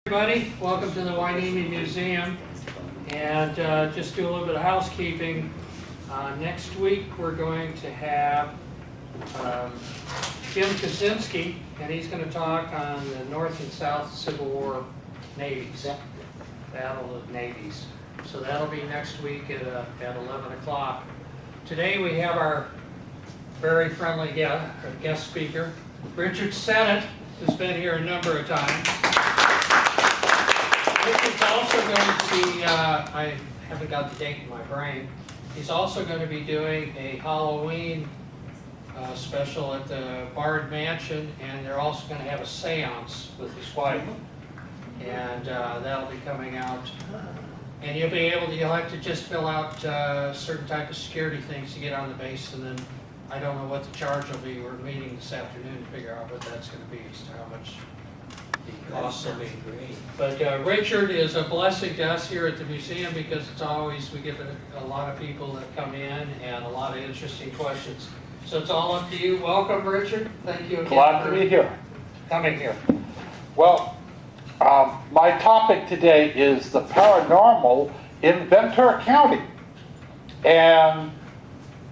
Everybody, welcome to the Hueneme Museum, and just do a little bit of housekeeping. Next week we're going to have Jim Kaczynski, and he's going to talk on the North and South Civil War navies, Battle of Navies. So that'll be next week at 11 o'clock. Today we have our very friendly guest speaker, Richard Sennett, who's been here a number of times. Richard's also going to be, I haven't got the date in my brain, he's also going to be doing a Halloween special at the Bard Mansion, and they're also going to have a seance with his wife, and that'll be coming out. And you'll have to just fill out certain type of security things to get on the base, and then I don't know what the charge will be. We're meeting this afternoon to figure out what that's going to be, as to how much the cost will be. But Richard is a blessing to us here at the museum, because it's always, we get a lot of people that come in and a lot of interesting questions. So it's all up to you. Welcome, Richard. Thank you again. Glad to be here. Coming here. Well, my topic today is the paranormal in Ventura County. And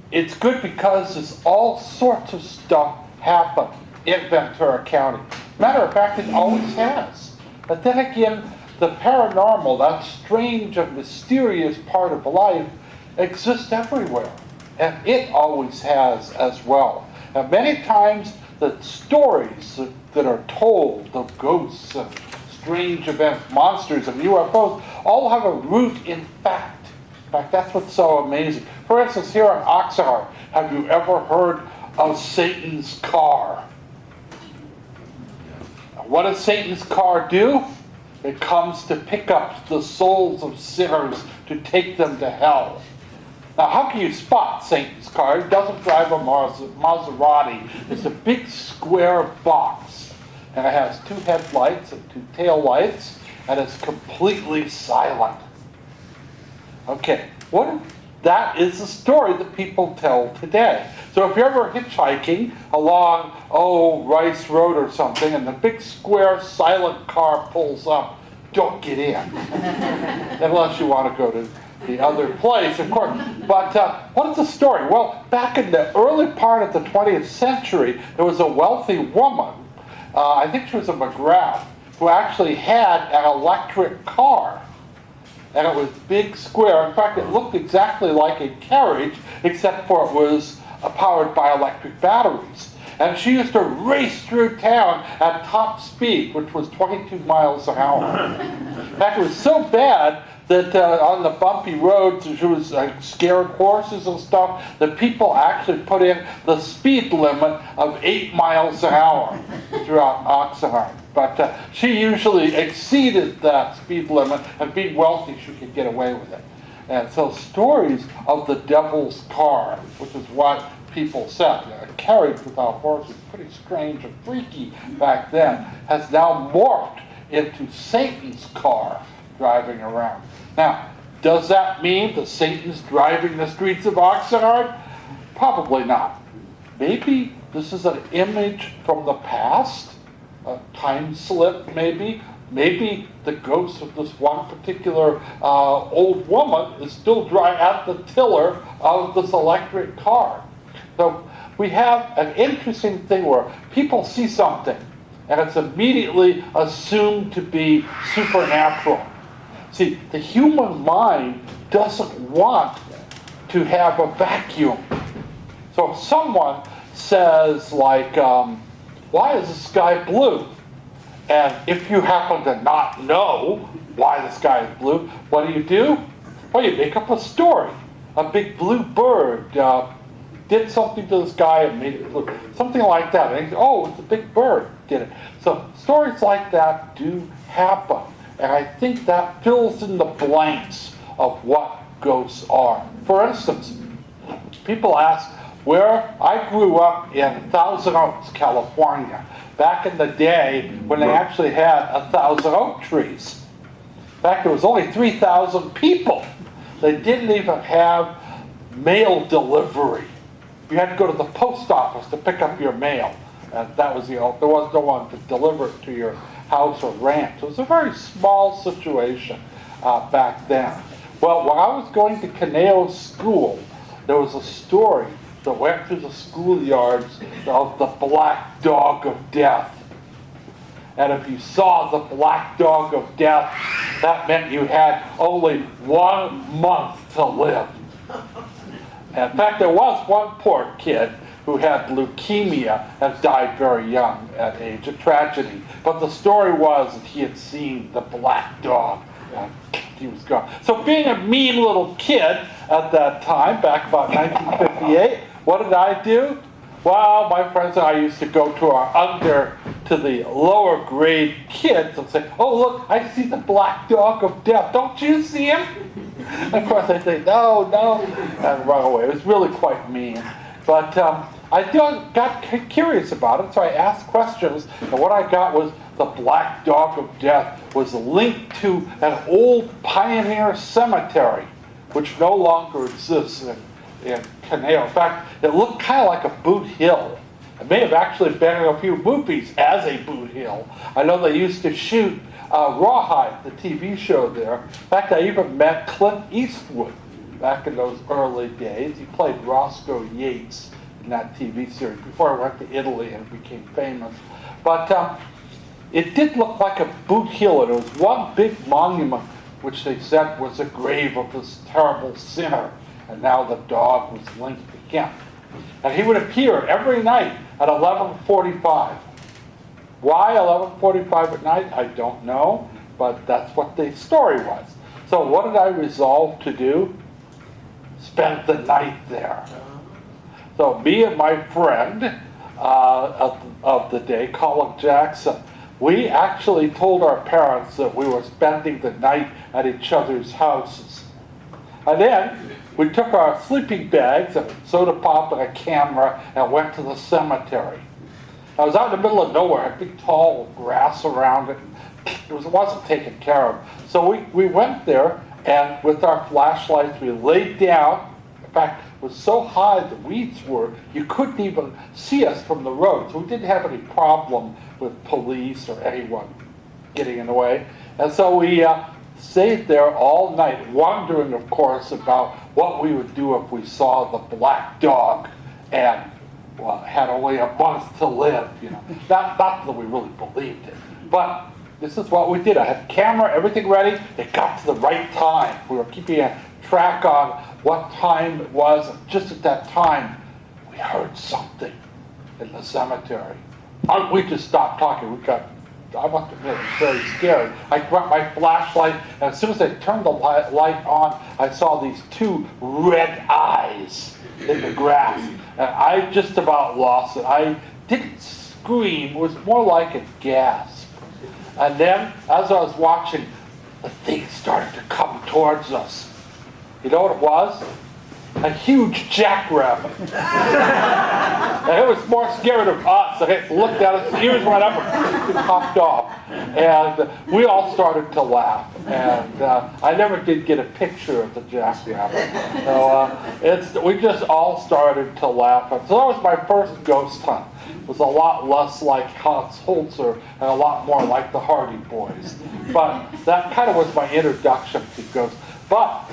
it's good because there's all sorts of stuff happen in Ventura County. Matter of fact, it always has. But then again, the paranormal, that strange and mysterious part of life, exists everywhere. And it always has as well. And many times the stories that are told of ghosts and strange events, monsters and UFOs, all have a root in fact. In fact, that's what's so amazing. For instance, here in Oxnard, have you ever heard of Satan's car? What does Satan's car do? It comes to pick up the souls of sinners to take them to hell. Now, how can you spot Satan's car? It doesn't drive a Maserati. It's a big square box. And it has two headlights and two tail lights, and it's completely silent. Okay, that is the story that people tell today. So if you're ever hitchhiking along, Rice Road or something, and the big square silent car pulls up, don't get in. Unless you want to go to the other place, of course. But what is the story? Well, back in the early part of the 20th century, there was a wealthy woman, I think she was a McGrath, who actually had an electric car. And it was big, square. In fact, it looked exactly like a carriage, except for it was powered by electric batteries. And she used to race through town at top speed, which was 22 miles an hour. In fact, it was so bad that on the bumpy roads, she was scared horses and stuff, that people actually put in the speed limit of 8 miles an hour throughout Oxnard. But she usually exceeded that speed limit, and being wealthy, she could get away with it. And so stories of the devil's car, which is what people said, a carriage without horses, pretty strange and freaky back then, has now morphed into Satan's car driving around. Now, does that mean that Satan's driving the streets of Oxnard? Probably not. Maybe this is an image from the past, a time slip maybe. Maybe the ghost of this one particular old woman is still at the tiller of this electric car. So we have an interesting thing where people see something and it's immediately assumed to be supernatural. See, the human mind doesn't want to have a vacuum. So if someone says, like, why is the sky blue? And if you happen to not know why the sky is blue, what do? Well, you make up a story. A big blue bird did something to the sky and made it blue. Something like that. And it's a big bird did it. So stories like that do happen. And I think that fills in the blanks of what ghosts are. For instance, people ask, where I grew up in Thousand Oaks, California, back in the day when they actually had 1,000 oak trees. In fact, there was only 3,000 people. They didn't even have mail delivery. You had to go to the post office to pick up your mail. And that was there was no one to deliver it to your house or ranch. It was a very small situation back then. Well, when I was going to Caneo School, there was a story that went through the schoolyards of the black dog of death. And if you saw the black dog of death, that meant you had only 1 month to live. In fact, there was one poor kid who had leukemia and died very young at age, a tragedy. But the story was that he had seen the black dog and he was gone. So being a mean little kid at that time, back about 1958, what did I do? Well, my friends and I used to go to the lower grade kids and say, oh look, I see the black dog of death. Don't you see him? Of course they say, no, and run away. It was really quite mean. But I got curious about it, so I asked questions, and what I got was the black dog of death was linked to an old pioneer cemetery, which no longer exists in Caneo. In fact, it looked kind of like a boot hill. It may have actually been in a few movies as a boot hill. I know they used to shoot Rawhide, the TV show there. In fact, I even met Clint Eastwood back in those early days. He played Roscoe Yates in that TV series before I went to Italy and became famous. But it did look like a boot hill, and it was one big monument which they said was the grave of this terrible sinner. And now the dog was linked to him. And he would appear every night at 11:45. Why 11:45 at night? I don't know, but that's what the story was. So what did I resolve to do? Spend the night there. So me and my friend of the day, Colin Jackson, we actually told our parents that we were spending the night at each other's houses. And then we took our sleeping bags, a soda pop and a camera, and went to the cemetery. I was out in the middle of nowhere, had big tall grass around it. It wasn't taken care of. So we went there, and with our flashlights, we laid down. In fact, it was so high the weeds were, you couldn't even see us from the road. So we didn't have any problem with police or anyone getting in the way. And so we stayed there all night, wondering, of course, about what we would do if we saw the black dog and had only a month to live. Not that we really believed it, but this is what we did. I had the camera, everything ready. It got to the right time. We were keeping a track on what time it was. And just at that time, we heard something in the cemetery. We just stopped talking. I must admit, I was very scared. I grabbed my flashlight, and as soon as I turned the light on, I saw these two red eyes in the grass. And I just about lost it. I didn't scream. It was more like a gasp. And then, as I was watching, the thing started to come towards us. You know what it was? A huge jackrabbit. And it was more scared of us. It looked at us, ears went up, and popped off. And we all started to laugh. And I never did get a picture of the jackrabbit. So we just all started to laugh. And so that was my first ghost hunt. It was a lot less like Hans Holzer and a lot more like the Hardy Boys. But that kind of was my introduction to ghosts. But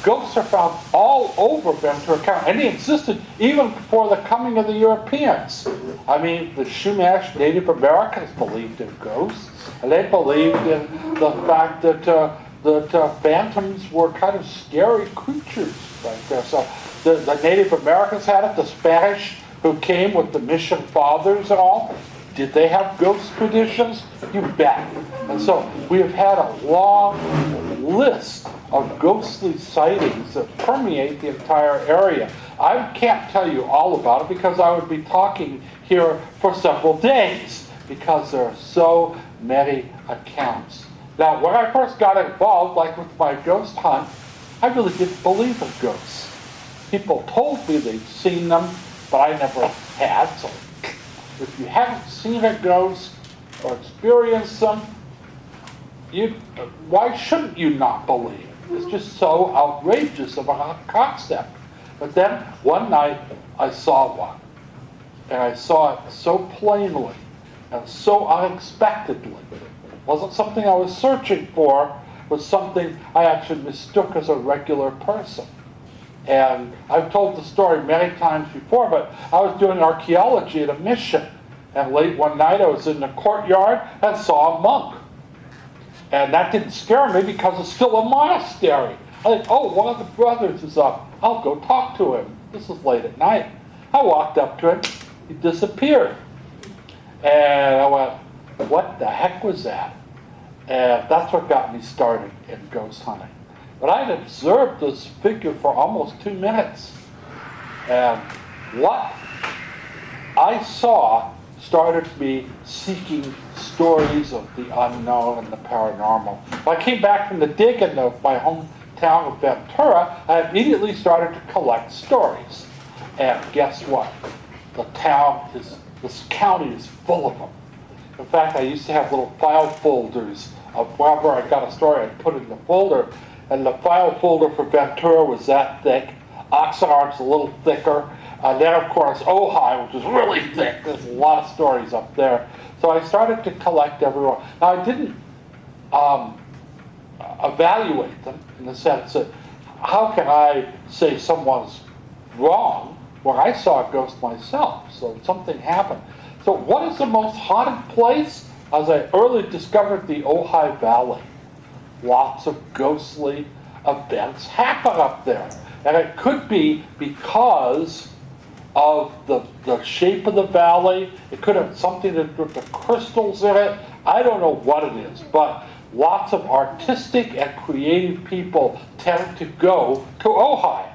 ghosts are found all over Ventura County, and they existed even before the coming of the Europeans. I mean, the Chumash Native Americans believed in ghosts, and they believed in the fact that phantoms were kind of scary creatures right there. So the Native Americans had it, the Spanish who came with the mission fathers and all. Did they have ghost traditions? You bet. And so we have had a long list of ghostly sightings that permeate the entire area. I can't tell you all about it because I would be talking here for several days because there are so many accounts. Now, when I first got involved, like with my ghost hunt, I really didn't believe in ghosts. People told me they'd seen them, but I never had. So if you haven't seen a ghost or experienced them, why shouldn't you not believe? It's just so outrageous of a concept. But then one night I saw one, and I saw it so plainly and so unexpectedly. It wasn't something I was searching for, it was something I actually mistook as a regular person. And I've told the story many times before, but I was doing archaeology at a mission. And late one night I was in the courtyard and saw a monk. And that didn't scare me because it's still a monastery. I think, oh, one of the brothers is up. I'll go talk to him. This was late at night. I walked up to him. He disappeared. And I went, what the heck was that? And that's what got me started in ghost hunting. But I'd observed this figure for almost 2 minutes. And what I saw started me seeking stories of the unknown and the paranormal. When I came back from the dig in my hometown of Ventura, I immediately started to collect stories. And guess what? This county is full of them. In fact, I used to have little file folders of wherever I got a story, I'd put it in the folder. And the file folder for Ventura was that thick. Oxnard's a little thicker. And then, of course, Ojai, which is really thick. There's a lot of stories up there. So I started to collect everyone. Now, I didn't evaluate them in the sense that how can I say someone's wrong when I saw a ghost myself? So something happened. So what is the most haunted place? As I early discovered the Ojai Valley. Lots of ghostly events happen up there. And it could be because of the shape of the valley. It could have something to do with the crystals in it. I don't know what it is, but lots of artistic and creative people tend to go to Ojai.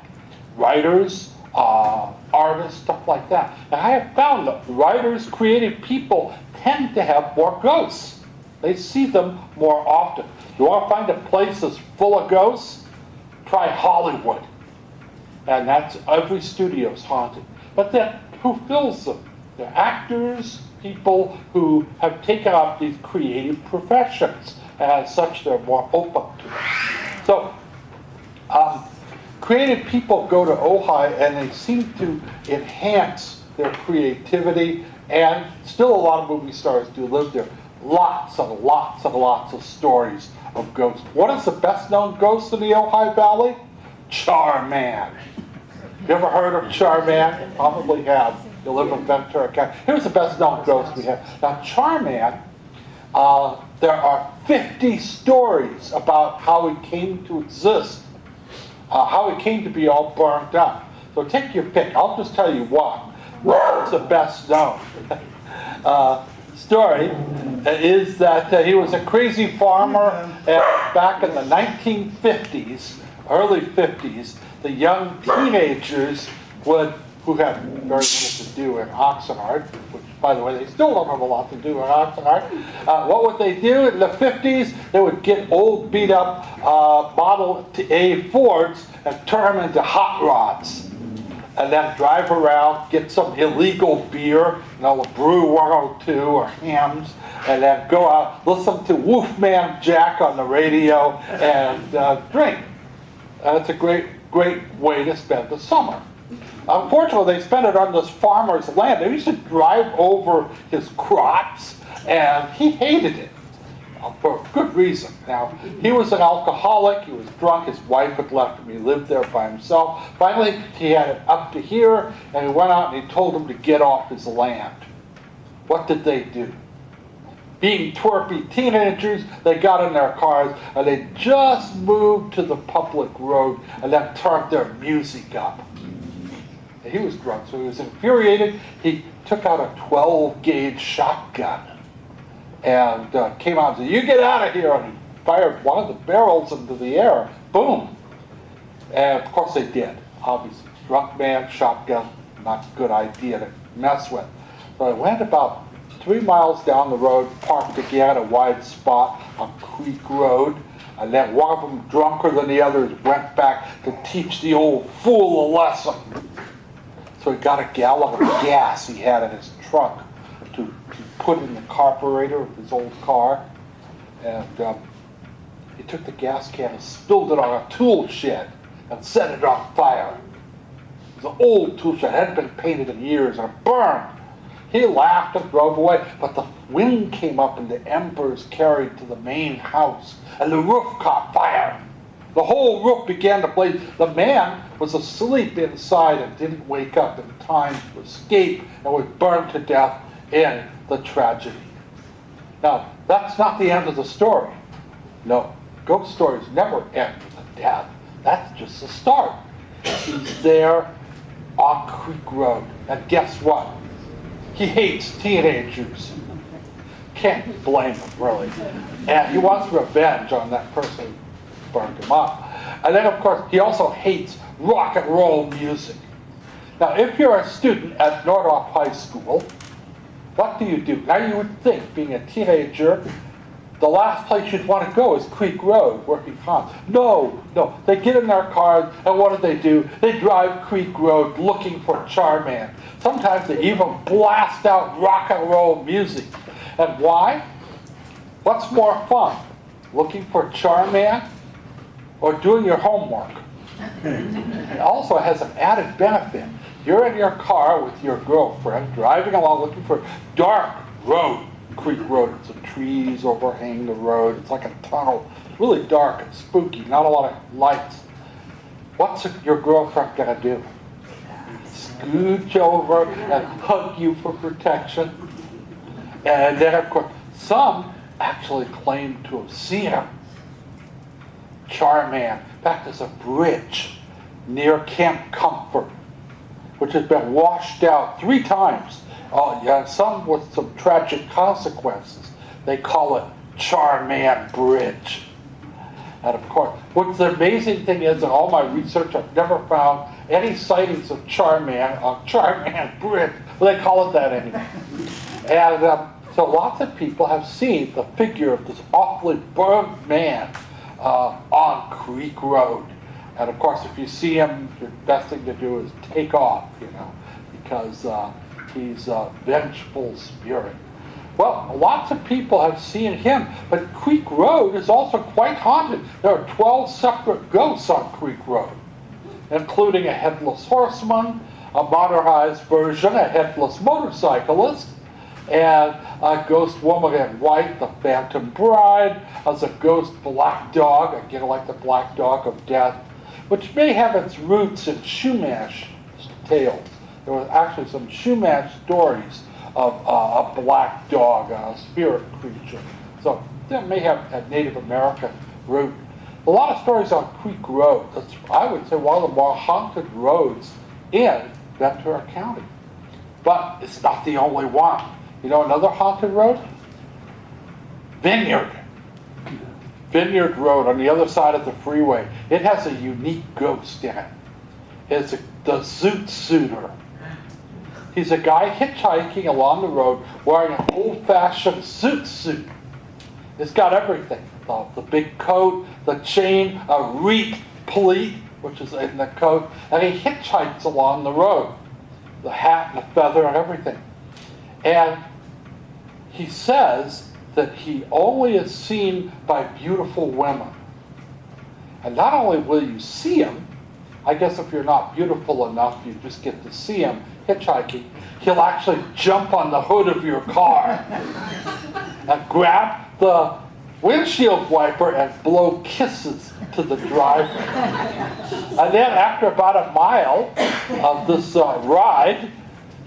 Writers, artists, stuff like that. And I have found that writers, creative people tend to have more ghosts. They see them more often. You want to find a place that's full of ghosts? Try Hollywood. And that's every studio's haunted. But then, who fills them? They're actors, people who have taken up these creative professions. And as such, they're more open to it. So, creative people go to Ojai and they seem to enhance their creativity. And still a lot of movie stars do live there. Lots and lots and lots of stories of ghosts. What is the best known ghost in the Ojai Valley? Charman. You ever heard of Charman? Probably have. You live in Ventura County. Here's the best known ghost we have. Now Charman, there are 50 stories about how he came to exist. How he came to be all burned up. So take your pick. I'll just tell you one. What's the best known? Story is that he was a crazy farmer, and back in the 1950s, early 50s, the young teenagers who had very little to do in Oxnard, which, by the way, they still don't have a lot to do in Oxnard. What would they do in the 50s? They would get old, beat-up Model A Fords and turn them into hot rods. And then drive around, get some illegal beer, brew 102 or hams, and then go out, listen to Wolfman Jack on the radio, and drink. It's a great way to spend the summer. Unfortunately, they spent it on this farmer's land. They used to drive over his crops, and he hated it. For good reason. Now, he was an alcoholic, he was drunk, his wife had left him, he lived there by himself. Finally, he had it up to here, and he went out and he told them to get off his land. What did they do? Being twerpy teenagers, they got in their cars, and they just moved to the public road, and then turned their music up. And he was drunk, so he was infuriated. He took out a 12-gauge shotgun. And came out and said, "You get out of here!" And he fired one of the barrels into the air. Boom! And of course they did. Obviously, drunk man, shotgun, not a good idea to mess with. So I went about 3 miles down the road, parked again, a wide spot on Creek Road, and then one of them, drunker than the others, went back to teach the old fool a lesson. So he got a gallon of gas he had in his trunk to put in the carburetor of his old car, and he took the gas can and spilled it on a tool shed and set it on fire. It was an old tool shed, hadn't been painted in years, and it burned. He laughed and drove away, but the wind came up and the embers carried to the main house, and the roof caught fire. The whole roof began to blaze. The man was asleep inside and didn't wake up in time to escape and was burned to death in the tragedy. Now, that's not the end of the story. No, ghost stories never end with a death. That's just the start. He's there on Creek Road. And guess what? He hates teenagers. Can't blame him, really. And he wants revenge on that person who burned him up. And then, of course, he also hates rock and roll music. Now, if you're a student at Nordhoff High School, what do you do? Now, you would think, being a teenager, the last place you'd want to go is Creek Road, working cons. No. They get in their cars, and what do? They drive Creek Road looking for Charman. Sometimes they even blast out rock and roll music. And why? What's more fun? Looking for Charman or doing your homework? It also has an added benefit. You're in your car with your girlfriend, driving along looking for dark road. Creek Road. It's the trees overhang the road. It's like a tunnel. Really dark and spooky. Not a lot of lights. What's your girlfriend gonna do? Scooch over and hug you for protection. And then, of course, some actually claim to have seen him. Charman. In fact, there's a bridge near Camp Comfort, which has been washed out 3 times. Oh, yeah, some with some tragic consequences. They call it Charman Bridge. And of course, what's the amazing thing is, in all my research, I've never found any sightings of Charman on Charman Bridge. Well, they call it that anyway. And so lots of people have seen the figure of this awfully burned man on Creek Road. And of course, if you see him, the best thing to do is take off, because he's a vengeful spirit. Well, lots of people have seen him, but Creek Road is also quite haunted. There are 12 separate ghosts on Creek Road, including a headless horseman, a modernized version, a headless motorcyclist, and a ghost woman in white, the Phantom Bride, as a ghost black dog, again like the black dog of death, which may have its roots in Shumash tales. There were actually some Shumash stories of a black dog, a spirit creature. So that may have a Native American root. A lot of stories on Creek Road. That's, I would say, one of the more haunted roads in Ventura County. But it's not the only one. You know another haunted road? Vineyard. Vineyard Road on the other side of the freeway. It has a unique ghost in it. It's the Zoot Suiter. He's a guy hitchhiking along the road wearing an old-fashioned zoot suit. It's got everything. The big coat, the chain, a reek pleat, which is in the coat, and he hitchhikes along the road. The hat and the feather and everything. And he says that he only is seen by beautiful women. And not only will you see him, I guess if you're not beautiful enough, you just get to see him hitchhiking, he'll actually jump on the hood of your car and grab the windshield wiper and blow kisses to the driver. And then after about a mile of this ride,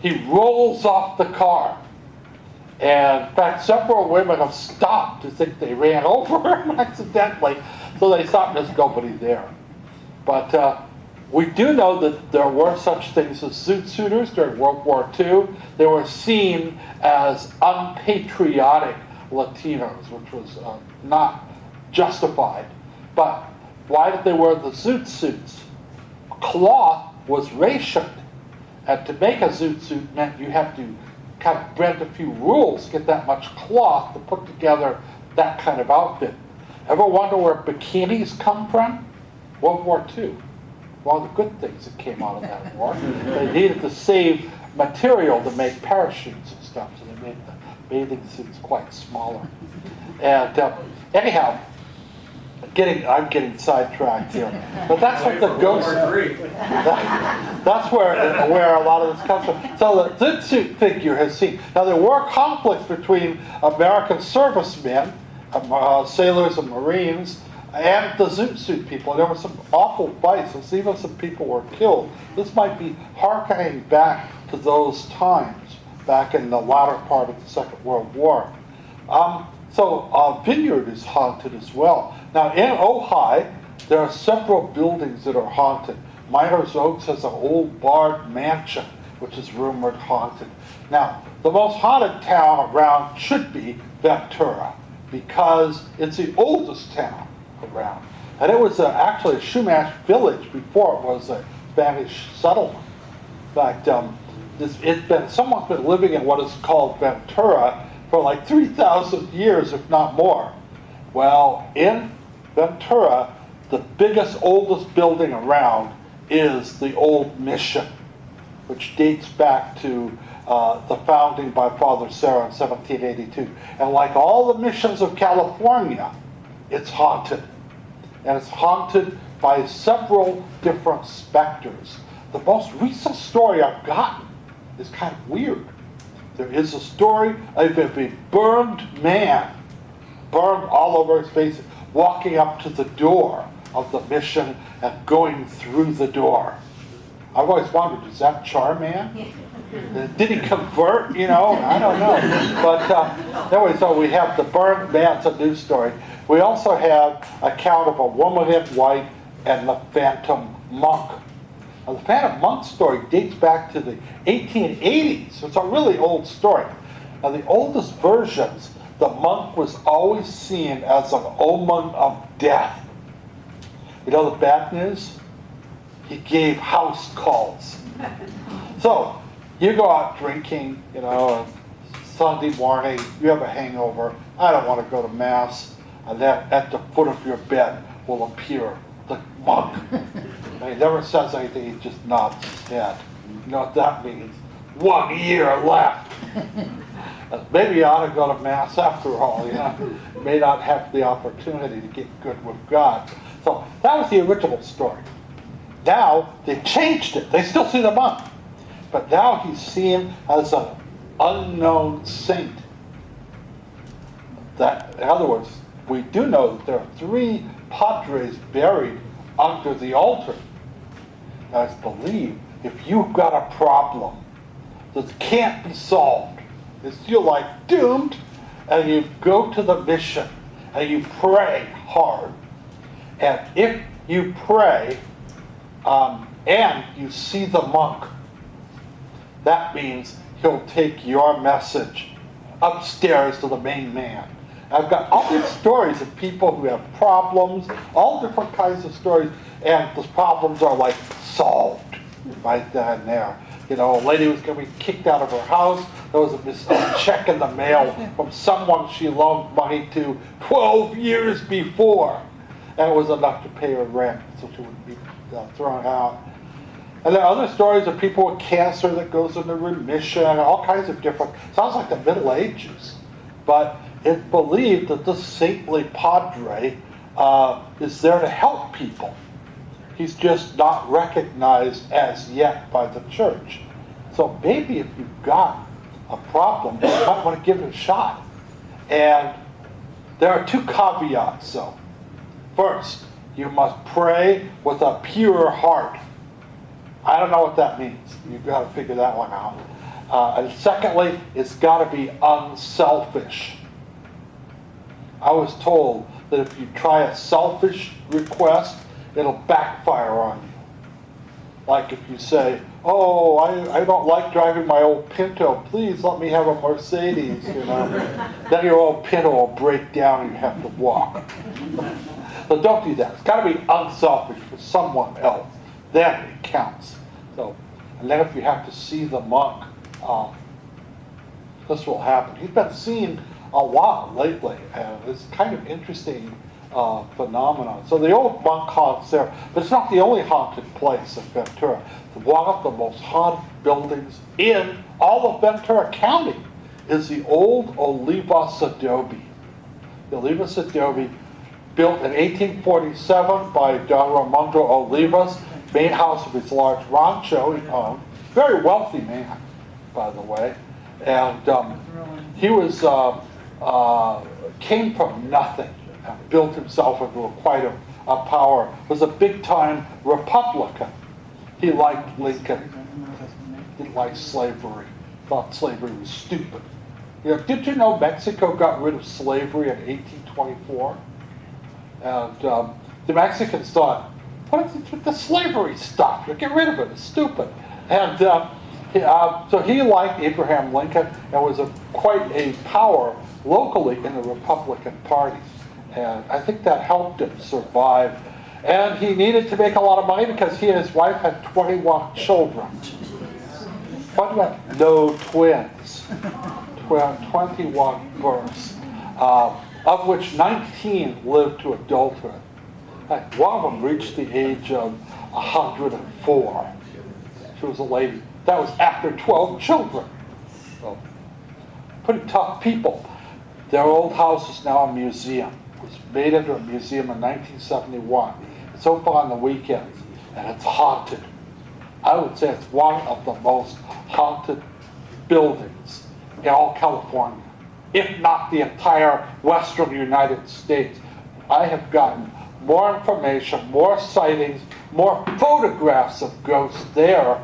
he rolls off the car. And in fact, several women have stopped to think they ran over him accidentally, so they stopped and there's nobody there. But we do know that there were such things as zoot suiters during World War II. They were seen as unpatriotic Latinos, which was not justified. But why did they wear the zoot suits? Cloth was rationed. And to make a zoot suit meant you had to kind of bend a few rules to get that much cloth to put together that kind of outfit. Ever wonder where bikinis come from? World War II. One of the good things that came out of that war. They needed to save material to make parachutes and stuff, so they made the bathing suits quite smaller. And anyhow, I'm getting sidetracked here. But that's what the ghost, that's where a lot of this comes from. So the zoot suit figure has seen. Now there were conflicts between American servicemen, sailors and Marines, and the zoot suit people. There were some awful fights, and even some people were killed. This might be harkening back to those times, back in the latter part of the Second World War. So Vineyard is haunted as well. Now in Ojai, there are several buildings that are haunted. Miners Oaks has an old barred mansion, which is rumored haunted. Now, the most haunted town around should be Ventura, because it's the oldest town around. And it was actually a Chumash village before it was a Spanish settlement. In fact, someone's been living in what is called Ventura for like 3,000 years, if not more. Well, in Ventura, the biggest, oldest building around is the old mission, which dates back to the founding by Father Serra in 1782. And like all the missions of California, it's haunted. And it's haunted by several different specters. The most recent story I've gotten is kind of weird. There is a story of a burned man, burned all over his face, walking up to the door of the mission and going through the door. I've always wondered, is that Charman? Did he convert? I don't know. But anyway, so we have the burned man. It's a news story. We also have an account of a woman in white and the phantom monk. Now, the phantom monk story dates back to the 1880s. It's a really old story. Now, the oldest versions, the monk was always seen as an omen of death. You know the bad news? He gave house calls. So, you go out drinking, Sunday morning, you have a hangover, I don't want to go to Mass, and then at the foot of your bed will appear the monk. And he never says anything, he just nods his head. You know what that means? 1 year left. Maybe you ought to go to Mass after all, You may not have the opportunity to get good with God. So that was the original story. Now, they changed it. They still see the monk. But now he's seen as an unknown saint. That, in other words, we do know that there are 3 padres buried under the altar. Now, it's believed if you've got a problem that can't be solved, if you're like doomed, and you go to the mission and you pray hard, and if you pray and you see the monk, that means he'll take your message upstairs to the main man. I've got all these stories of people who have problems, all different kinds of stories, and the problems are like solved right then and there. A lady was going to be kicked out of her house. There was a check in the mail from someone she loaned money to 12 years before. And it was enough to pay her rent, so she wouldn't be thrown out. And there are other stories of people with cancer that goes into remission, and all kinds of different, sounds like the Middle Ages. But it's believed that this saintly padre is there to help people. He's just not recognized as yet by the church. So maybe if you've got a problem, you might want to give it a shot. And there are 2 caveats, though. First, you must pray with a pure heart. I don't know what that means. You've got to figure that one out. And secondly, it's got to be unselfish. I was told that if you try a selfish request, it'll backfire on you. Like if you say, oh, I don't like driving my old Pinto, please let me have a Mercedes, Then your old Pinto will break down and you have to walk. So don't do that. It's got to be unselfish for someone else. Then it counts. So, and then if you have to see the monk, this will happen. He's been seen a lot lately, and it's kind of interesting phenomenon. So the old monk haunts there, but it's not the only haunted place in Ventura. One of the most haunted buildings in all of Ventura County is the old Olivas adobe. The Olivas adobe built in 1847 by Don Raimundo Olivas, main house of his large rancho he owned. Very wealthy man, by the way. And he was came from nothing and built himself into quite a power. Was a big-time Republican. He liked Lincoln. Didn't like slavery. Thought slavery was stupid. You know, did you know Mexico got rid of slavery in 1824? And the Mexicans thought, what is it with the slavery stuff? You get rid of it. It's stupid. And so he liked Abraham Lincoln and was quite a power locally in the Republican Party. And I think that helped him survive. And he needed to make a lot of money because he and his wife had 21 children. No twins. 21 births, of which 19 lived to adulthood. One of them reached the age of 104. She was a lady. That was after 12 children. So, pretty tough people. Their old house is now a museum. It was made into a museum in 1971. It's open on the weekends, and it's haunted. I would say it's one of the most haunted buildings in all California, if not the entire western United States. I have gotten more information, more sightings, more photographs of ghosts there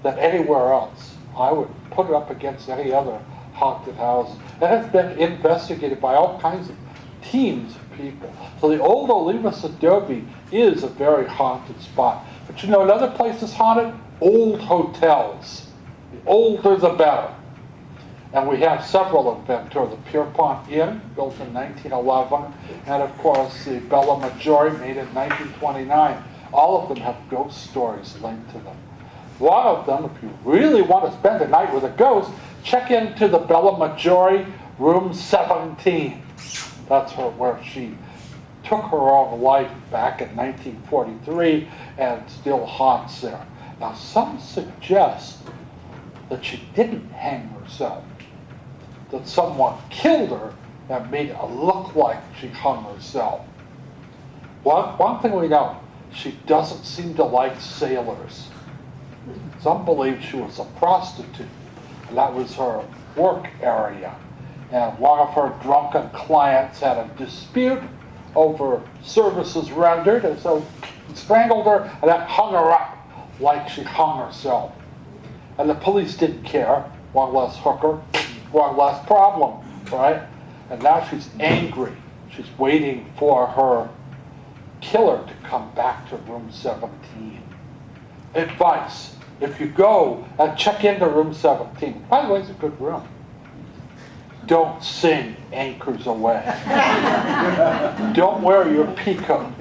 than anywhere else. I would put it up against any other haunted house. It has been investigated by all kinds of teams of people. So the old Olivas Adobe is a very haunted spot. But you know, another place is haunted? Old hotels. The older the better. And we have several in Ventura. The Pierpont Inn, built in 1911, and of course the Bella Maggiore, made in 1929. All of them have ghost stories linked to them. One of them, if you really want to spend a night with a ghost, check into the Bella Maggiore, room 17. That's where she took her own life back in 1943 and still haunts there. Now, some suggest that she didn't hang herself, that someone killed her and made it look like she hung herself. One thing we know, she doesn't seem to like sailors. Some believe she was a prostitute, and that was her work area. And one of her drunken clients had a dispute over services rendered, and so he strangled her and then hung her up like she hung herself. And the police didn't care. One less hooker, one less problem, right? And now she's angry. She's waiting for her killer to come back to room 17. Advice: if you go and check into room 17, by the way, it's a good room. Don't sing Anchors Away. Don't wear your peacoat.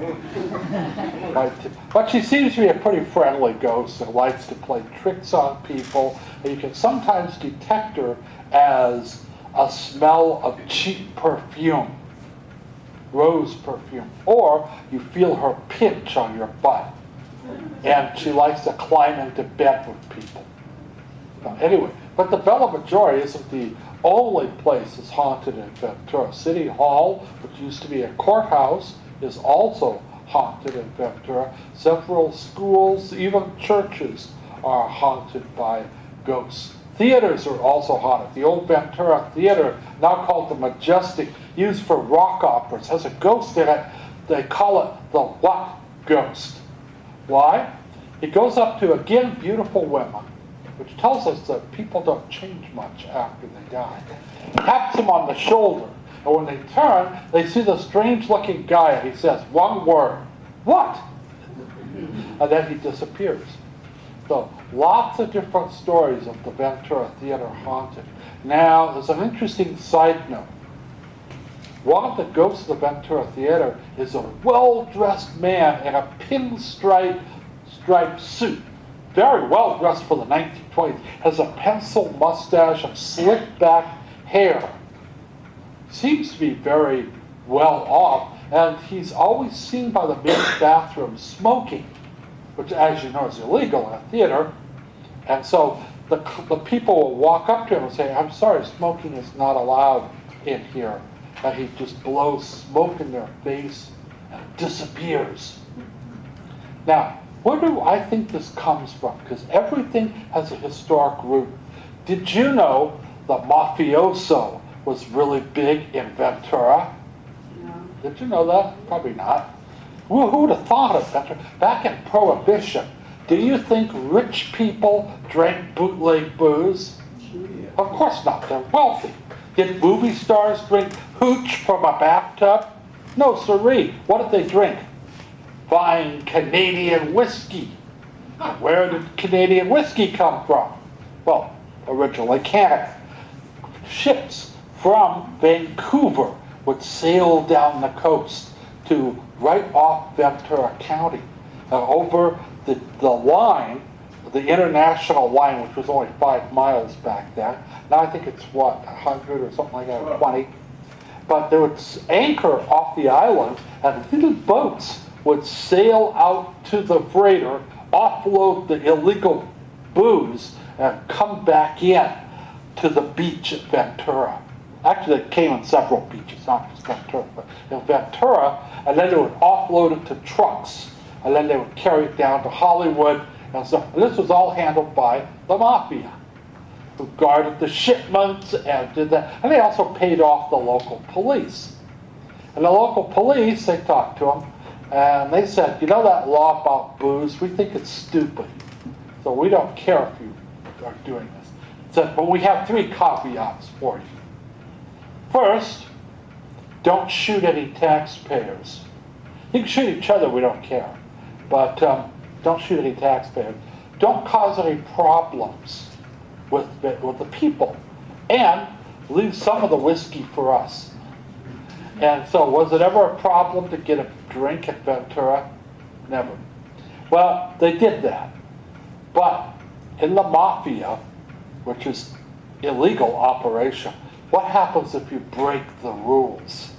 But she seems to be a pretty friendly ghost and likes to play tricks on people. And you can sometimes detect her as a smell of cheap perfume, rose perfume. Or you feel her pinch on your butt. And she likes to climb into bed with people. Anyway, but the Bella Maggiore isn't the only place that's haunted in Ventura. City Hall, which used to be a courthouse, is also haunted in Ventura. Several schools, even churches, are haunted by ghosts. Theaters are also haunted. The old Ventura Theater, now called the Majestic, used for rock operas, has a ghost in it. They call it the What Ghost. Why? It goes up to, again, beautiful women, which tells us that people don't change much after they die. Taps them on the shoulder, and when they turn, they see the strange-looking guy, and he says one word, "What?" And then he disappears. So, lots of different stories of the Ventura Theater haunted. Now, there's an interesting side note. One of the ghosts of the Ventura Theater is a well-dressed man in a pinstripe striped suit. Very well dressed for the 1920s. Has a pencil mustache and slick back hair. Seems to be very well off. And he's always seen by the men's bathroom smoking, which, as you know, is illegal in a theater. And so the people will walk up to him and say, "I'm sorry, smoking is not allowed in here." and he just blows smoke in their face and disappears. Now, where do I think this comes from? Because everything has a historic root. Did you know the mafioso was really big in Ventura? No. Did you know that? Probably not. Well, who would have thought of Ventura? Back in Prohibition, do you think rich people drank bootleg booze? Of course not. They're wealthy. Did movie stars drink hooch from a bathtub? No, siree. What did they drink? Fine Canadian whiskey. Where did Canadian whiskey come from? Well, originally Canada. Ships from Vancouver would sail down the coast to right off Ventura County. Over the line, the international line, which was only 5 miles back then. Now I think it's, 100 or something like that, or 20. But they would anchor off the island, and little boats would sail out to the freighter, offload the illegal booze, and come back in to the beach at Ventura. Actually, it came on several beaches, not just Ventura, but in Ventura, and then they would offload it to trucks, and then they would carry it down to Hollywood, and so and this was all handled by the mafia, who guarded the shipments and did that, and they also paid off the local police. And the local police, they talked to them, and they said, you know that law about booze, we think it's stupid, so we don't care if you are doing this. Said, but we have 3 caveats for you. First, don't shoot any taxpayers. You can shoot each other, we don't care. But don't shoot any taxpayers. Don't cause any problems with the people. And leave some of the whiskey for us. And so, was it ever a problem to get a drink at Ventura? Never. Well, they did that. But in the mafia, which is illegal operation, what happens if you break the rules?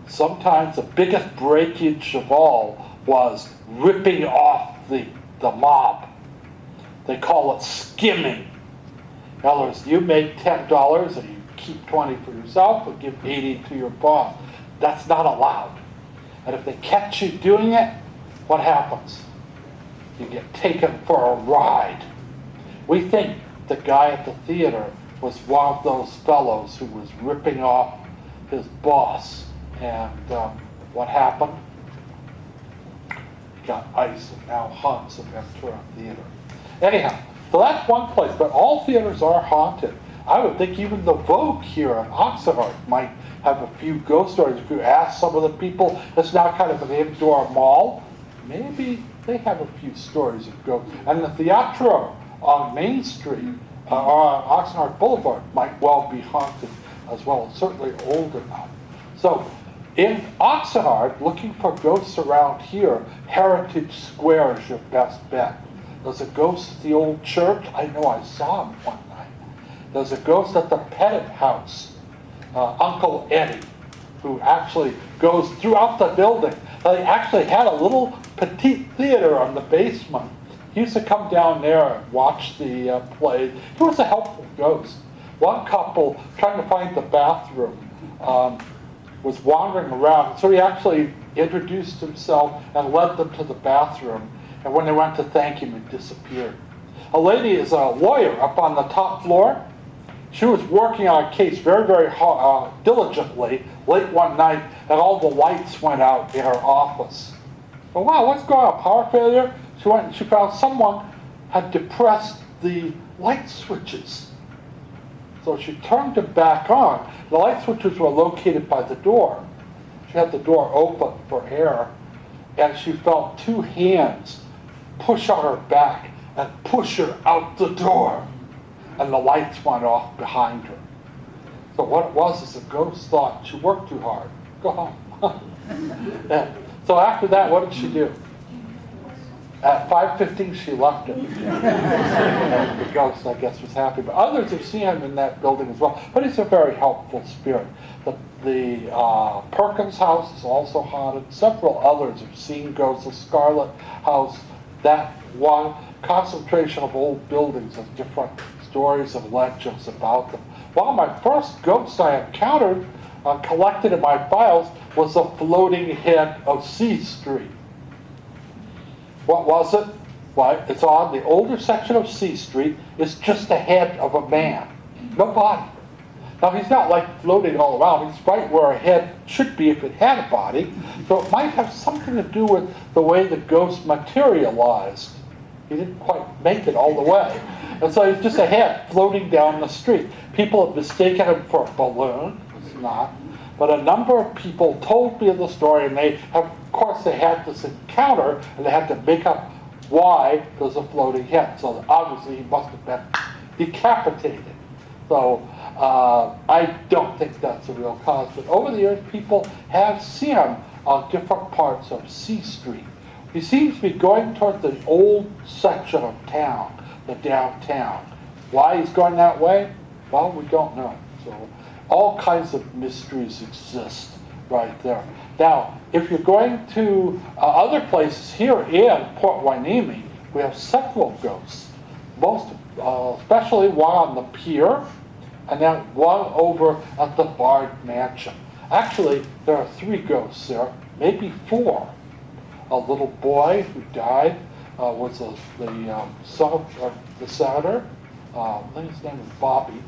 Sometimes the biggest breakage of all was ripping off the mob. They call it skimming. In other words, you make $10 and you keep 20 for yourself and give 80 to your boss. That's not allowed. And if they catch you doing it, what happens? You get taken for a ride. We think the guy at the theater was one of those fellows who was ripping off his boss. And what happened? He got ice and now haunts the Ventura Theater. Anyhow, so that's one place, but all theaters are haunted. I would think even the Vogue here in Oxnard might have a few ghost stories. If you ask some of the people, it's now kind of an indoor mall, maybe they have a few stories of ghosts. And the Theatro on Main Street, or on Oxnard Boulevard, might well be haunted as well. It's certainly old enough. So, in Oxnard, looking for ghosts around here, Heritage Square is your best bet. There's a ghost at the old church. I know I saw him one night. There's a ghost at the Pettit House, Uncle Eddie, who actually goes throughout the building. They actually had a little petite theater on the basement. He used to come down there and watch the play. He was a helpful ghost. One couple, trying to find the bathroom, was wandering around. So he actually introduced himself and led them to the bathroom. And when they went to thank him, he disappeared. A lady is a lawyer up on the top floor. She was working on a case very, very diligently late one night, and all the lights went out in her office. Oh, wow, what's going on? Power failure? She went and she found someone had depressed the light switches. So she turned them back on. The light switches were located by the door. She had the door open for air, and she felt 2 hands push on her back and push her out the door. And the lights went off behind her. So what it was is the ghost thought she worked too hard. Go home. And so after that, what did she do? At 5:15, she left it. And the ghost, I guess, was happy. But others have seen him in that building as well. But he's a very helpful spirit. The Perkins House is also haunted. Several others have seen ghosts. The Scarlet House, that one. concentration of old buildings and different stories and legends about them. One of my first ghosts I encountered, collected in my files, was the floating head of C Street. What was it? Well, it's on the older section of C Street. It's just the head of a man. No body. Now, he's not like floating all around. He's right where a head should be if it had a body. So it might have something to do with the way the ghost materialized. He didn't quite make it all the way. And so he's just a head floating down the street. People have mistaken him for a balloon. It's not. But a number of people told me the story, and they have, of course, they had this encounter, and they had to make up why there's a floating head. So obviously he must have been decapitated. So I don't think that's a real cause. But over the years, people have seen him on different parts of C Street. He seems to be going toward the old section of town, the downtown. Why he's going that way? Well, we don't know. So all kinds of mysteries exist right there. Now, if you're going to other places here in Port Hueneme, we have several ghosts. Most, especially one on the pier, and then one over at the Bard Mansion. Actually, there are 3 ghosts there, maybe 4. A little boy who died was the son of the senator. I think his name was Bobby.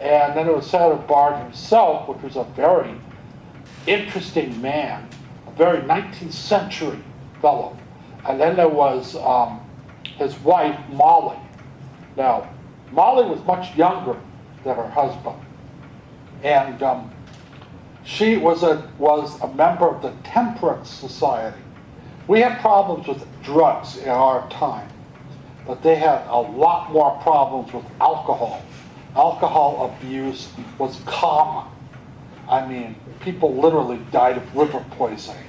And then there was Senator Bard himself, which was a very interesting man, a very 19th century fellow. And then there was his wife, Molly. Now, Molly was much younger than her husband. And she was a member of the Temperance Society. We had problems with drugs in our time, but they had a lot more problems with alcohol. Alcohol abuse was common. I mean, people literally died of liver poisoning.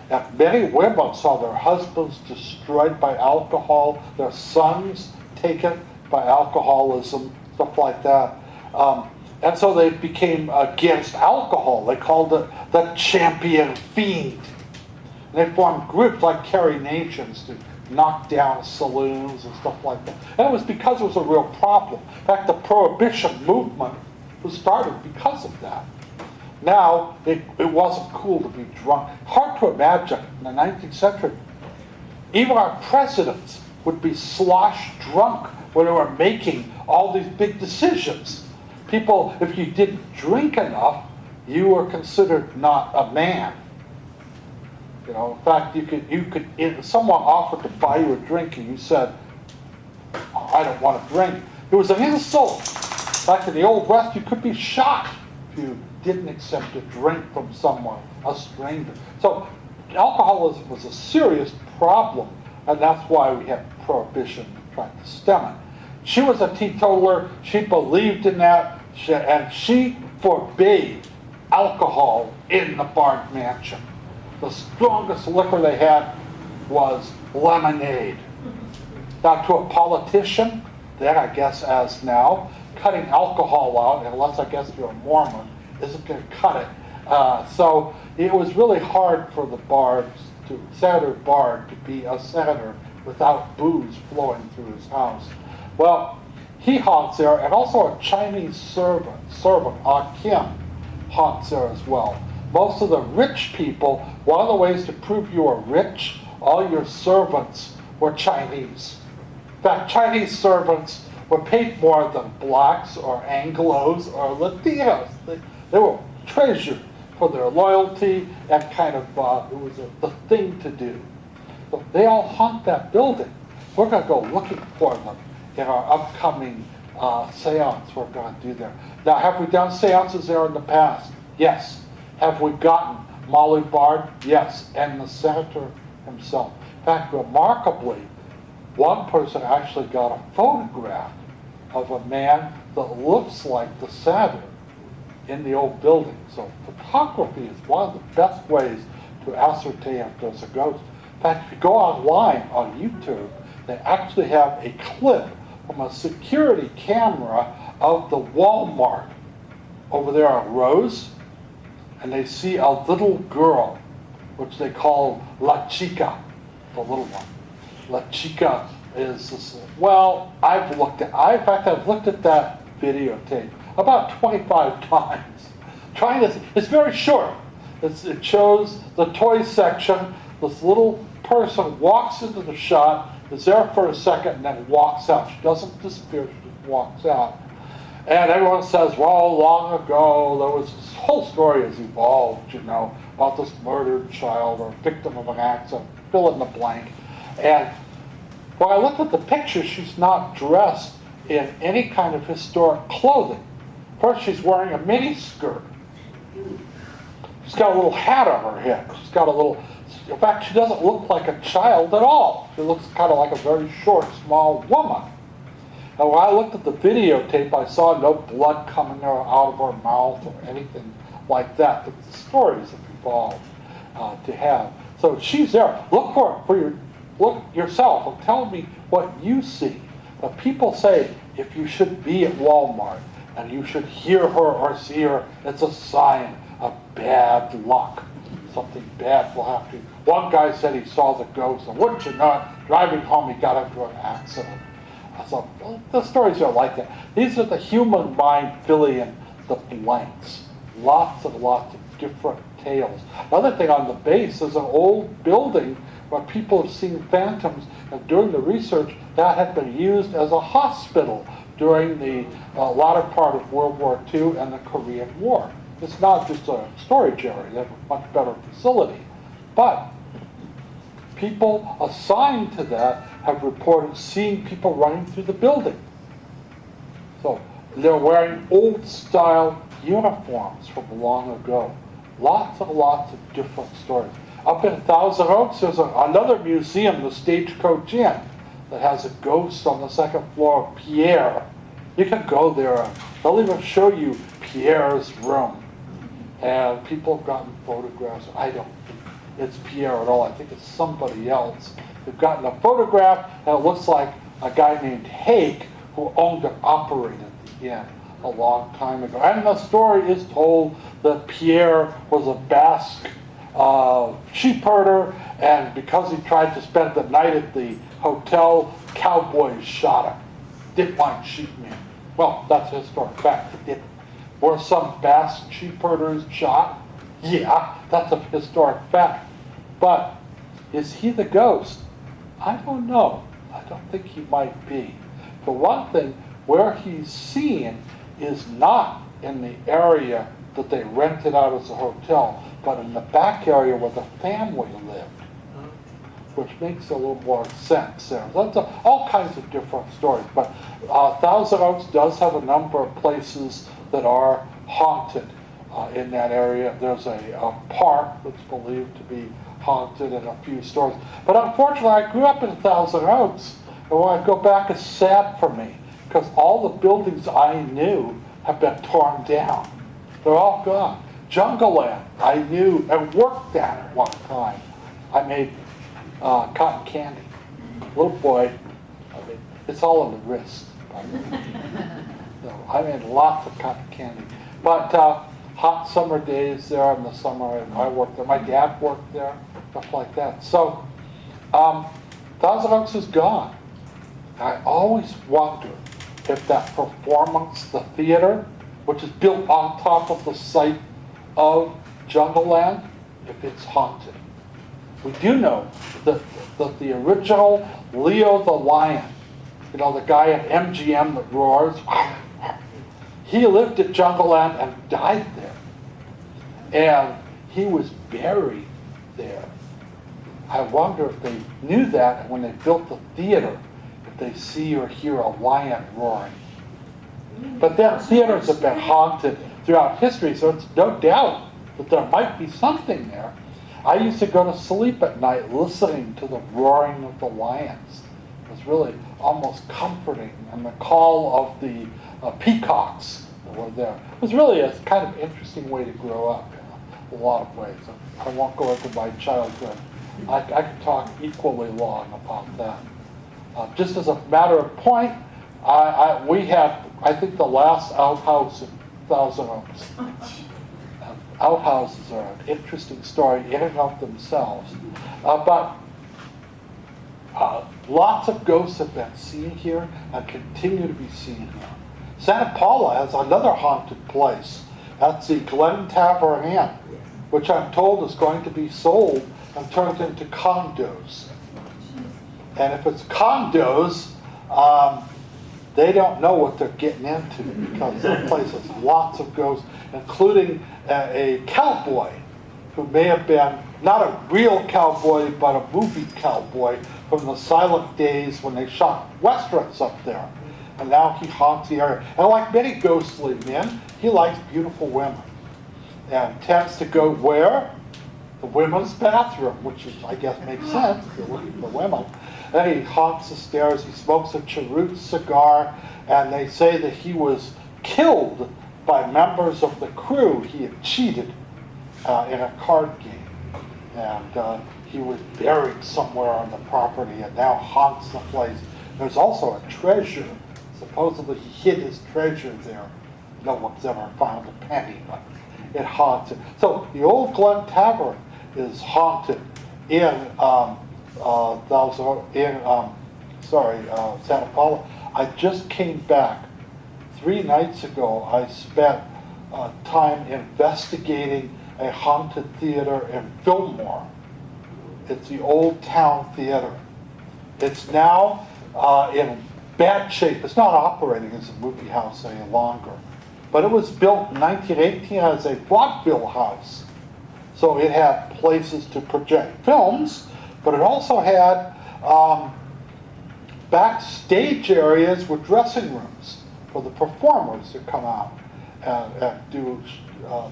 And many women saw their husbands destroyed by alcohol, their sons taken by alcoholism, stuff like that. And so they became against alcohol. They called it the champion fiend. And they formed groups like Carrie Nations to knock down saloons and stuff like that. And it was because it was a real problem. In fact, the Prohibition movement was started because of that. Now, it wasn't cool to be drunk. Hard to imagine in the 19th century. Even our presidents would be slosh drunk when they were making all these big decisions. People, if you didn't drink enough, you were considered not a man. You know, in fact, if someone offered to buy you a drink and you said, oh, I don't want to drink, it was an insult. Back in the Old West, you could be shot if you didn't accept a drink from someone, a stranger. So alcoholism was a serious problem, and that's why we had Prohibition trying to stem it. She was a teetotaler. She believed in that, and she forbade alcohol in the Bard Mansion. The strongest liquor they had was lemonade. Now, to a politician, then I guess as now, cutting alcohol out, unless I guess you're a Mormon, isn't going to cut it. So it was really hard for the Bards, Senator Bard, to be a senator without booze flowing through his house. Well, he haunts there, and also a Chinese servant, Kim, haunts there as well. Most of the rich people, one of the ways to prove you were rich, all your servants were Chinese. In fact, Chinese servants were paid more than blacks or Anglos or Latinos. They were treasured for their loyalty, and kind of, it was the thing to do. So they all haunt that building. We're going to go looking for them in our upcoming seance we're going to do there. Now, have we done seances there in the past? Yes. Have we gotten Molly Bard? Yes, and the senator himself. In fact, remarkably, one person actually got a photograph of a man that looks like the senator in the old building. So photography is one of the best ways to ascertain if there's a ghost. In fact, if you go online on YouTube, they actually have a clip from a security camera of the Walmart over there on Rose, and they see a little girl, which they call La Chica, the little one. La Chica is this, well, I've looked at that videotape about 25 times. It's very short. It shows the toy section. This little person walks into the shot, is there for a second, and then walks out. She doesn't disappear, she just walks out. And everyone says, well, long ago, there was this whole story has evolved, about this murdered child or victim of an accident, fill in the blank. And when I looked at the picture, she's not dressed in any kind of historic clothing. First, she's wearing a mini skirt. She's got a little hat on her head. In fact, she doesn't look like a child at all. She looks kind of like a very short, small woman. And when I looked at the videotape, I saw no blood coming out of her mouth or anything like that. But the stories have evolved to have. So she's there. Look look yourself and tell me what you see. But people say if you should be at Walmart and you should hear her or see her, it's a sign of bad luck. Something bad will happen. One guy said he saw the ghost, and wouldn't you know it, driving home he got into an accident. I thought, well, the stories are like that. These are the human mind filling in the blanks. Lots and lots of different tales. Another thing on the base is an old building where people have seen phantoms, and during the research, that had been used as a hospital during the latter part of World War II and the Korean War. It's not just a storage area, they have a much better facility. But people assigned to that have reported seeing people running through the building. So they're wearing old-style uniforms from long ago. Lots and lots of different stories. Up in Thousand Oaks, there's another museum, the Stagecoach Inn, that has a ghost on the second floor of Pierre. You can go there. They'll even show you Pierre's room. And people have gotten photographs. I don't think it's Pierre at all. I think it's somebody else. They've gotten a photograph, and it looks like a guy named Haig who owned and operated the inn a long time ago. And the story is told that Pierre was a Basque sheep herder, and because he tried to spend the night at the hotel, cowboys shot him. Didn't like sheep men. Well, that's a historic fact. They didn't. Were some Basque sheep herders shot? Yeah, that's a historic fact. But is he the ghost? I don't know. I don't think he might be. For one thing, where he's seen is not in the area that they rented out as a hotel, but in the back area where the family lived, which makes a little more sense there. That's all kinds of different stories. But Thousand Oaks does have a number of places that are haunted in that area. There's a park that's believed to be haunted and a few stories. But unfortunately, I grew up in Thousand Oaks, and when I go back, it's sad for me, because all the buildings I knew have been torn down. They're all gone. Jungle Land, I knew and worked at one time. I made cotton candy. Little boy, it's all in the wrist. So I made lots of cotton candy. But hot summer days there in the summer, and I worked there. My dad worked there, stuff like that. So Thousand Oaks is gone. I always wonder if that performance, the theater, which is built on top of the site of Jungle Land, if it's haunted. We do know that the original Leo the Lion, the guy at MGM that roars, he lived at Jungle Land and died there. And he was buried there. I wonder if they knew that, and when they built the theater, if they see or hear a lion roaring. But then theaters have been haunted throughout history, so it's no doubt that there might be something there. I used to go to sleep at night listening to the roaring of the lions. It was really almost comforting, and the call of the peacocks that were there. It was really a kind of interesting way to grow up in a lot of ways. I won't go into my childhood. I could talk equally long about that. Just as a matter of point, we had, I think, the last outhouse in Thousand Oaks. Outhouses are an interesting story in and of themselves. But Lots of ghosts have been seen here and continue to be seen here. Santa Paula has another haunted place. That's the Glen Tavern Inn, which I'm told is going to be sold and turned into condos. And if it's condos, they don't know what they're getting into, because that place has lots of ghosts, including a cowboy who may have been not a real cowboy, but a movie cowboy from the silent days when they shot westerns up there. And now he haunts the area. And like many ghostly men, he likes beautiful women. And tends to go where? The women's bathroom, which is, I guess makes sense if you're looking for women. Then he haunts the stairs, he smokes a cheroot cigar, and they say that he was killed by members of the crew. He had cheated in a card game. And he was buried somewhere on the property and now haunts the place. There's also a treasure. Supposedly he hid his treasure there. No one's ever found a penny, but it haunts it. So the old Glen Tavern is haunted in Santa Paula. I just came back 3 nights ago. I spent time investigating a haunted theater in Fillmore. It's the Old Town Theater. It's now in bad shape. It's not operating as a movie house any longer. But it was built in 1918 as a vaudeville house. So it had places to project films, but it also had backstage areas with dressing rooms for the performers to come out and do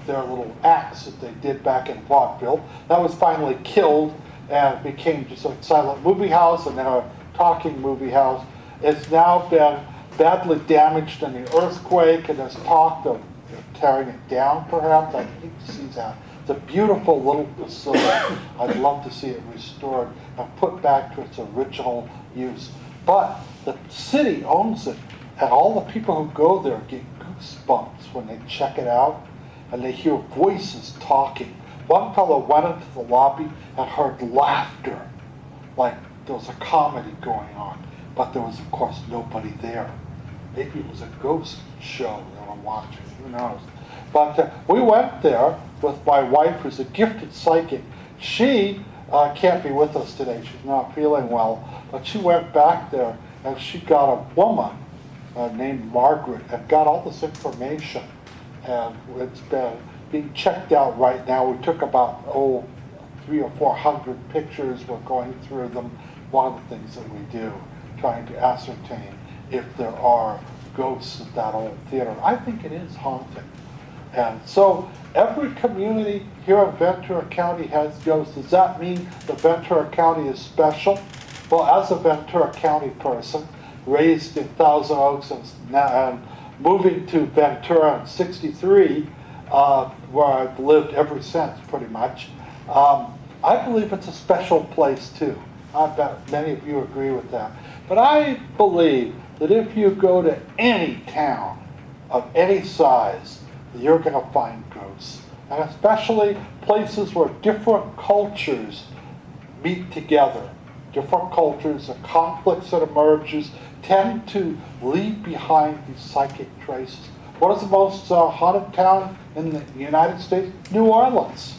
their little acts that they did back in vaudeville. That was finally killed and became just a silent movie house and then a talking movie house. It's now been badly damaged in the earthquake, and there's talk of tearing it down perhaps. I'd hate to see that. It's a beautiful little facility. I'd love to see it restored and put back to its original use. But the city owns it, and all the people who go there get goosebumps when they check it out, and they hear voices talking. One fellow went into the lobby and heard laughter, like there was a comedy going on, but there was, of course, nobody there. Maybe it was a ghost show they were watching, who knows. But we went there with my wife, who's a gifted psychic. She can't be with us today. She's not feeling well. But she went back there, and she got a woman named Margaret and got all this information. And it's been being checked out right now. We took about, 300 or 400 pictures. We're going through them. One of the things that we do, trying to ascertain if there are ghosts at that old theater. I think it is haunted. And so every community here in Ventura County has ghosts. Does that mean that Ventura County is special? Well, as a Ventura County person, raised in Thousand Oaks and moving to Ventura in '63, where I've lived ever since pretty much, I believe it's a special place too. I bet many of you agree with that. But I believe that if you go to any town of any size, you're going to find ghosts. And especially places where different cultures meet together. Different cultures, the conflicts that emerges tend to leave behind these psychic traces. What is the most haunted town in the United States? New Orleans.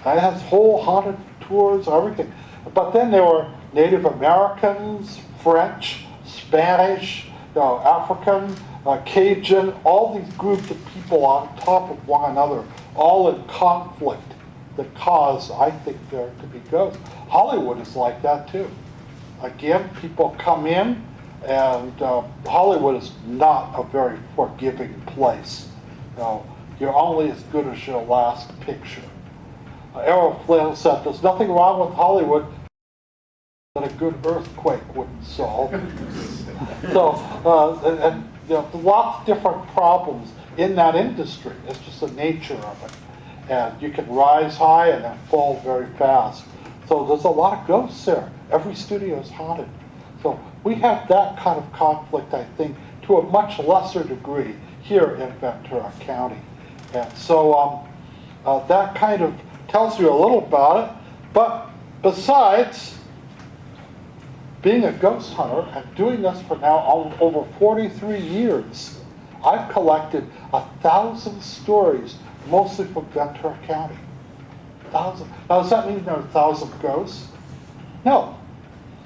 It has whole haunted tours, everything. But then there were Native Americans, French, Spanish, African, Cajun, all these groups of people on top of one another, all in conflict that cause, I think, there to be ghosts. Hollywood is like that too. Again, people come in, and Hollywood is not a very forgiving place. You're only as good as your last picture. Errol Flynn said, "There's nothing wrong with Hollywood that a good earthquake wouldn't solve." So, lots of different problems in that industry. It's just the nature of it. And you can rise high and then fall very fast. So there's a lot of ghosts there. Every studio is haunted. So we have that kind of conflict, I think, to a much lesser degree here in Ventura County. And so that kind of tells you a little about it. But besides being a ghost hunter and doing this for now over 43 years, I've collected 1,000 stories, mostly from Ventura County. 1,000. Now, does that mean there are 1,000 ghosts? No.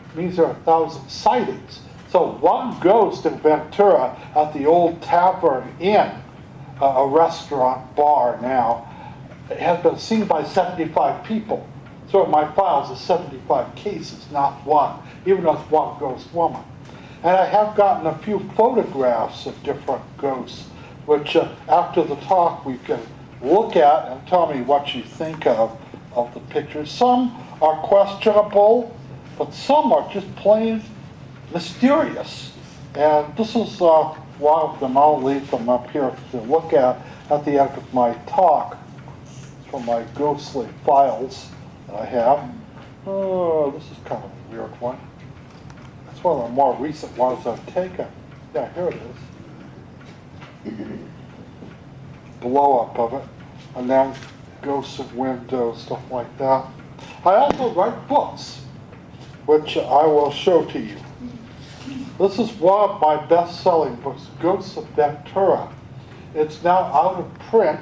It means there are 1,000 sightings. So one ghost in Ventura at the old Tavern Inn, a restaurant bar now, has been seen by 75 people. So in my files is 75 cases, not one, even though it's one ghost woman. And I have gotten a few photographs of different ghosts, which after the talk we can look at and tell me what you think of the pictures. Some are questionable, but some are just plain mysterious. And this is one of them. I'll leave them up here to look at the end of my talk. It's from my ghostly files that I have. Oh, this is kind of a weird one. It's one of the more recent ones I've taken. Yeah, here it is. Blow up of it. And then ghosts of windows, stuff like that. I also write books, which I will show to you. This is one of my best-selling books, Ghosts of Ventura. It's now out of print,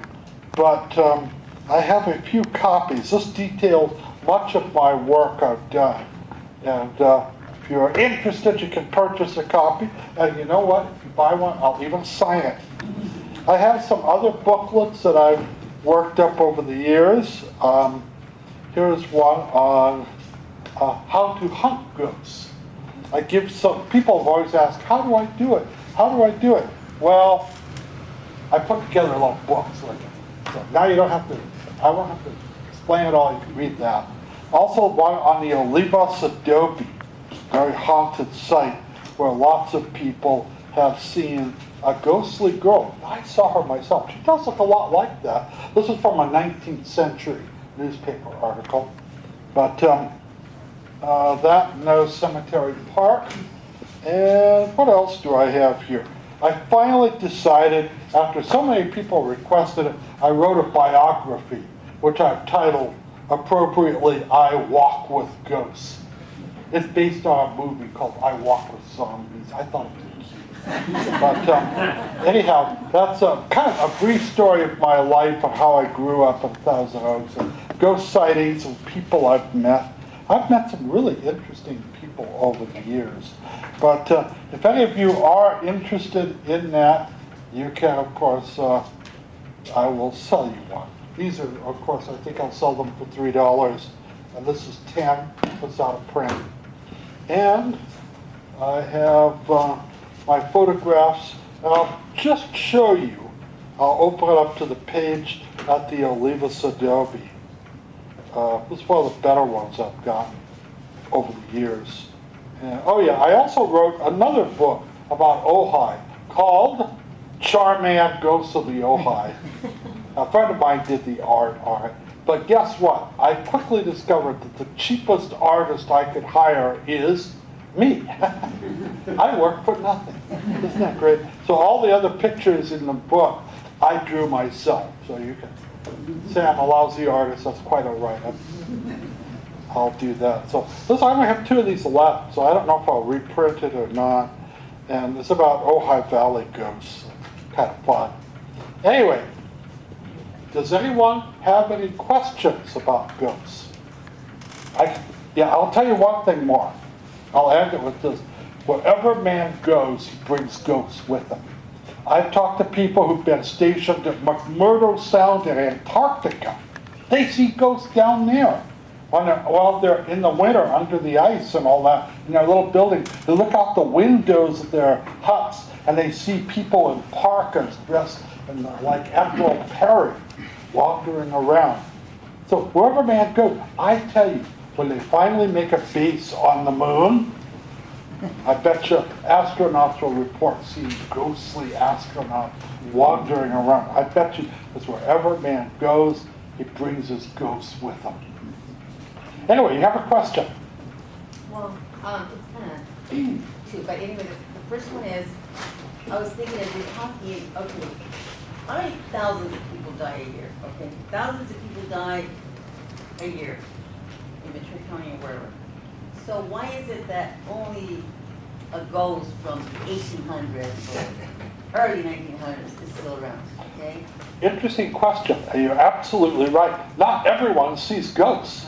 but I have a few copies. This details much of my work I've done. And if you're interested, you can purchase a copy. And you know what? If you buy one, I'll even sign it. I have some other booklets that I've worked up over the years. Here's one on how to hunt ghosts. I give some, people have always asked, how do I do it? How do I do it? Well, I put together a little book. So now you don't have to, I won't have to explain it all, you can read that. Also one on the Olivos Adobe, very haunted site where lots of people have seen a ghostly girl. I saw her myself. She does look a lot like that. This is from a 19th century newspaper article. But that No Cemetery Park. And what else do I have here? I finally decided, after so many people requested it, I wrote a biography, which I've titled appropriately, I Walk with Ghosts. It's based on a movie called I Walk with Zombies. I thought it was cute. But anyhow, that's kind of a brief story of my life and how I grew up in Thousand Oaks, and ghost sightings and people I've met. I've met some really interesting people over the years. But if any of you are interested in that, you can, of course, I will sell you one. These are, of course, I think I'll sell them for $3. And this is 10, it's out of print. And I have my photographs, and I'll just show you. I'll open it up to the page at the Olivos Adobe. This is one of the better ones I've gotten over the years. And, oh yeah, I also wrote another book about Ojai called Charman Ghosts of the Ojai. A friend of mine did the art on it. But guess what? I quickly discovered that the cheapest artist I could hire is me. I work for nothing. Isn't that great? So all the other pictures in the book, I drew myself. So you can say I'm a lousy artist, that's quite all right. I'll do that. So this, I only have 2 of these left, so I don't know if I'll reprint it or not. And it's about Ojai Valley ghosts. Kind of fun. Anyway, does anyone have any questions about ghosts? I'll tell you one thing more. I'll end it with this. Wherever man goes, he brings ghosts with him. I've talked to people who've been stationed at McMurdo Sound in Antarctica. They see ghosts down there. While they're in the winter under the ice and all that, in their little building, they look out the windows of their huts and they see people in parkas dressed in like Admiral Perry wandering around. So wherever man goes, I tell you, when they finally make a base on the moon, I bet you astronauts will report seeing ghostly astronauts wandering around. I bet you it's wherever man goes, he brings his ghosts with him. Anyway, you have a question? Well, it's kind of two, but anyway, the first one is, I was thinking as you're talking, okay, how many thousands of people die a year? Okay, thousands of people die a year in Ventura County or wherever. So why is it that only a ghost from 1800s or early 1900s is still around, okay? Interesting question, and you're absolutely right. Not everyone sees ghosts.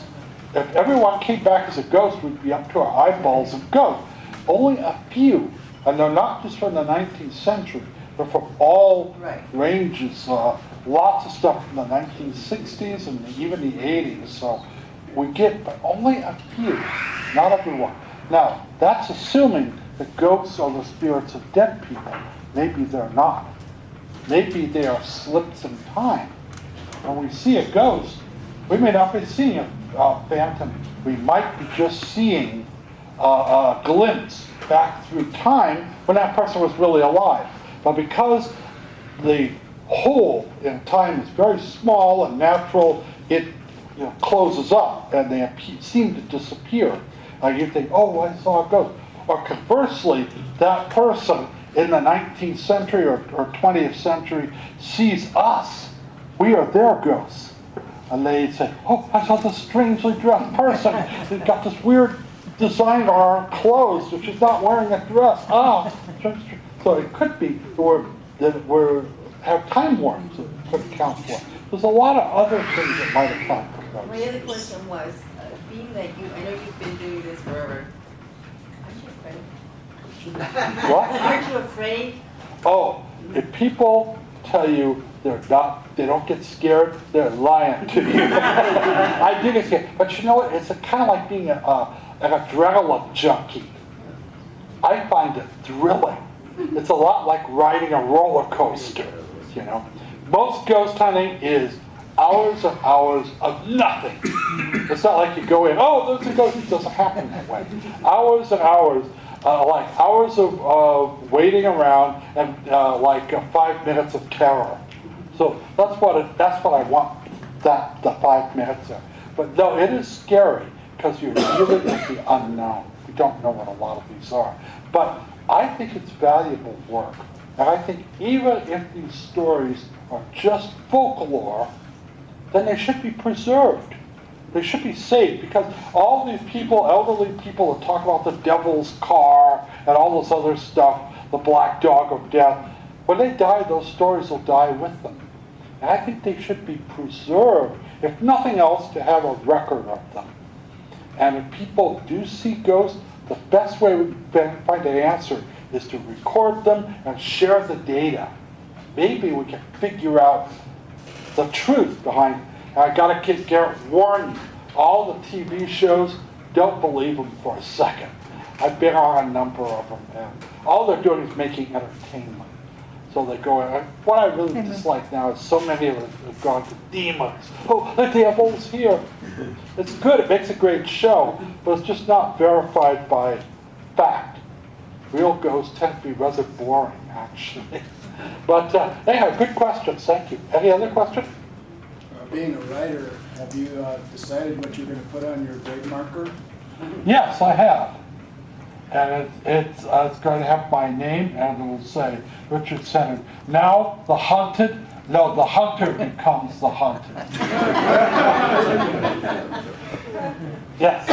If everyone came back as a ghost, we'd be up to our eyeballs in ghosts. Only a few, and they're not just from the 19th century, they're from all ranges. Lots of stuff from the 1960s and even the 80s. So we get, but only a few, not everyone. Now, that's assuming that ghosts are the spirits of dead people. Maybe they're not. Maybe they are slips in time. When we see a ghost, we may not be seeing a phantom. We might be just seeing a glimpse back through time when that person was really alive. But because the hole in time is very small and natural, it closes up and they seem to disappear. You think, oh, I saw a ghost. Or conversely, that person in the 19th century or 20th century sees us. We are their ghosts. And they say, oh, I saw this strangely dressed person. They've got this weird design on our clothes, but she's not wearing a dress. So it could be that we have time warps that could account for it. There's a lot of other things that might account for ghosts. My other question was, being that I know you've been doing this forever, aren't you afraid? What? Aren't you afraid? Oh, if people tell you they don't get scared, they're lying to you. I do get scared. But you know what? It's kind of like being an adrenaline junkie. I find it thrilling. It's a lot like riding a roller coaster, Most ghost hunting is hours and hours of nothing. It's not like you go in, oh, there's a ghost. It doesn't happen that way. Hours and hours. Like hours of waiting around and 5 minutes of terror. So that's what I want. The 5 minutes there. But no, it is scary because you're dealing with the unknown. We don't know what a lot of these are. But I think it's valuable work, and I think even if these stories are just folklore, then they should be preserved. They should be saved, because all these people, elderly people that talk about the devil's car and all this other stuff, the black dog of death, when they die, those stories will die with them. And I think they should be preserved, if nothing else, to have a record of them. And if people do see ghosts, the best way we can find an answer is to record them and share the data. Maybe we can figure out the truth behind it. I got to warn you, all the TV shows, don't believe them for a second. I've been on a number of them, and all they're doing is making entertainment. So they go, what I really dislike now is so many of them have gone to demons. Oh, the devil's here. It's good, it makes a great show, but it's just not verified by fact. Real ghosts tend to be rather boring, actually. But anyhow, good questions, thank you. Any other questions? Being a writer, have you decided what you're going to put on your grave marker? Yes, I have. And it's going to have my name, and it will say, Richard Sennett. Now the hunter becomes the hunted. Yes?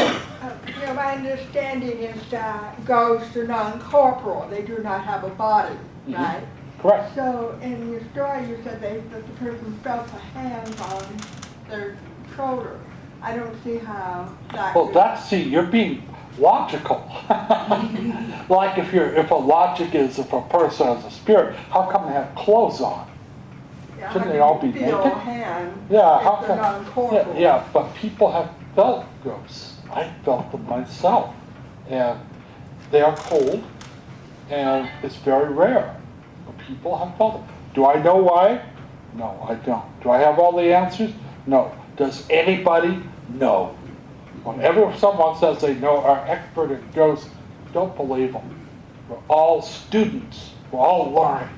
My understanding is that ghosts are non-corporeal. They do not have a body, right? Correct. So in your story, you said that the person felt a hand on their shoulder. I don't see how that. Well, you're being logical. Like if a logic is if a person has a spirit, how come they have clothes on? Yeah, Shouldn't they all be feel naked? A hand Yeah, if how they're come? non-corporeal. Yeah, but people have felt ghosts. I felt them myself, and they are cold, and it's very rare. But people have felt them. Do I know why? No, I don't. Do I have all the answers? No. Does anybody? No. Whenever someone says they are expert in ghosts, don't believe them. We're all students. We're all learning.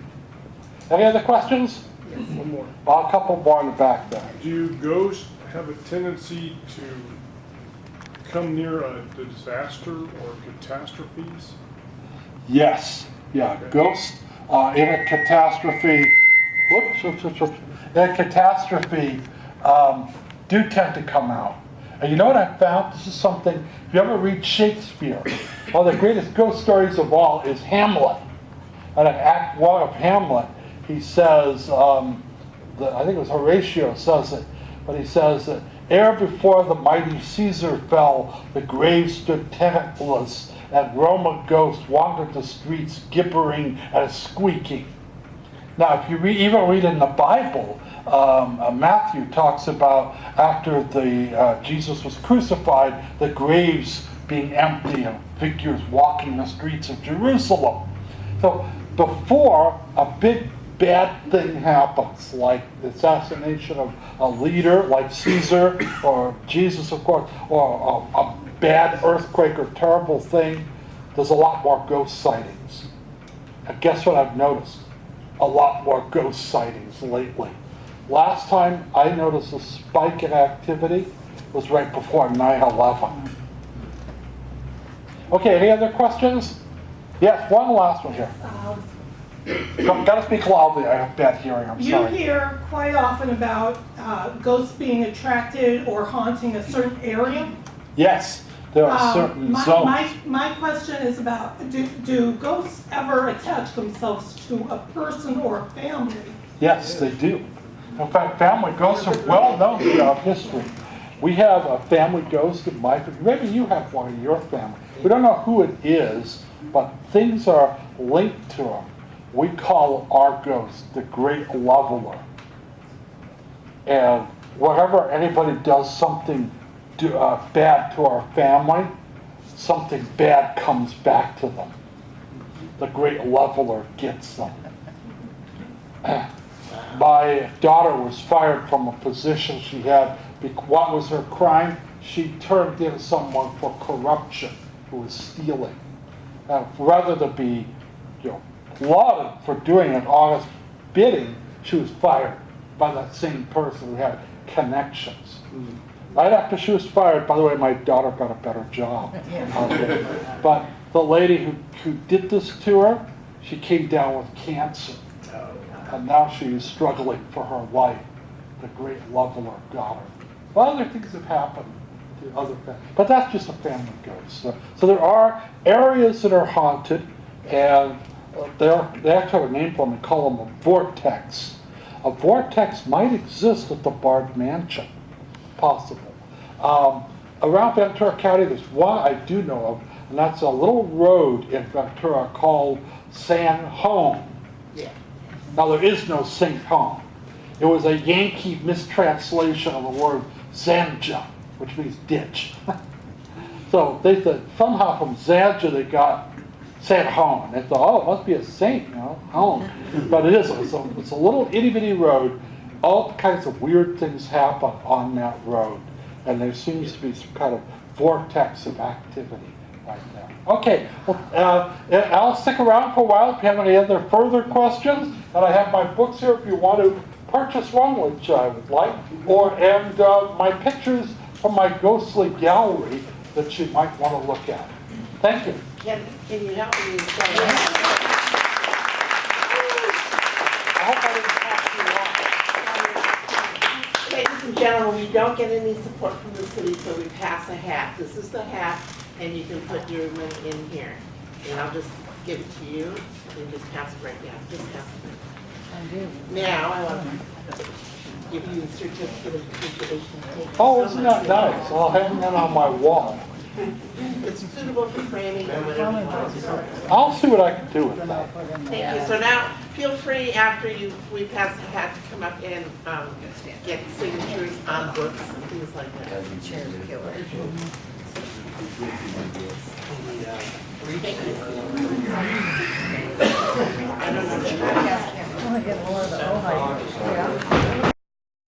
Any other questions? Yes. One more. Well, a couple more in the back there. Do ghosts have a tendency to come near a disaster or catastrophes? Yes. Yeah. Okay. Ghosts in a catastrophe. In a catastrophe, do tend to come out. And you know what I found? This is something, if you ever read Shakespeare, one of the greatest ghost stories of all is Hamlet. And in Act 1 of Hamlet, he says, I think it was Horatio says it, but he says that ere before the mighty Caesar fell, the grave stood tenantless, and Roma ghosts wandered the streets, gibbering and squeaking. Now, if you even read in the Bible, Matthew talks about after Jesus was crucified, the graves being empty and figures walking the streets of Jerusalem. So before a big bad thing happens, like the assassination of a leader like Caesar or Jesus, of course, or a bad earthquake or terrible thing, there's a lot more ghost sightings. And guess what I've noticed? A lot more ghost sightings lately. Last time I noticed a spike in activity was right before 9/11. Okay, any other questions? Yes, one last one here. Gotta speak loudly, I have bad hearing, I'm You sorry. hear quite often about ghosts being attracted or haunting a certain area. Yes, there are certain zones. My question is about, do ghosts ever attach themselves to a person or a family? Yes, they do. In fact, family ghosts are well known throughout history. We have a family ghost in my family. Maybe you have one in your family. We don't know who it is, but things are linked to them. We call our ghost the Great Leveler. And whenever anybody does something bad to our family, something bad comes back to them. The Great Leveler gets them. My daughter was fired from a position she had. What was her crime? She turned in someone for corruption who was stealing. Rather than be, lauded for doing an honest bidding, she was fired by that same person who had connections. Right after she was fired, by the way, my daughter got a better job. But the lady who did this to her, she came down with cancer. And now she is struggling for her life. The Great Leveler got her. Well, other things have happened to other families. But that's just a family ghost. So there are areas that are haunted, and they actually have a name for them. They call them a vortex. A vortex might exist at the Bard Mansion. Possible. Around Ventura County, there's one I do know of, and that's a little road in Ventura called San Home. Now, there is no St. Home. It was a Yankee mistranslation of the word Zanja, which means ditch. So they said somehow from Zanja they got St. Home. They thought, oh, it must be a saint, home. But it isn't. It's a little itty-bitty road. All kinds of weird things happen on that road. And there seems to be some kind of vortex of activity right now. Okay, well, I'll stick around for a while if you have any other further questions. And I have my books here if you want to purchase one, which I would like, and my pictures from my ghostly gallery that you might want to look at. Thank you. Can you help me? I hope I didn't pass you off. Ladies and gentlemen, we don't get any support from the city, so we pass a hat. This is the hat, and you can put your money in here. And I'll just give it to you, and just pass it right down. Just pass it right down. Now, I want to give you a certificate of appreciation. Oh, isn't that nice? I'll hang that on my wall. It's suitable for framing or whatever you want to do. I'll see what I can do with that. Thank you. So now, feel free after we pass the hat to come up and get signatures on books and things like that. I don't know. I want to get more of the, oh, my, yeah.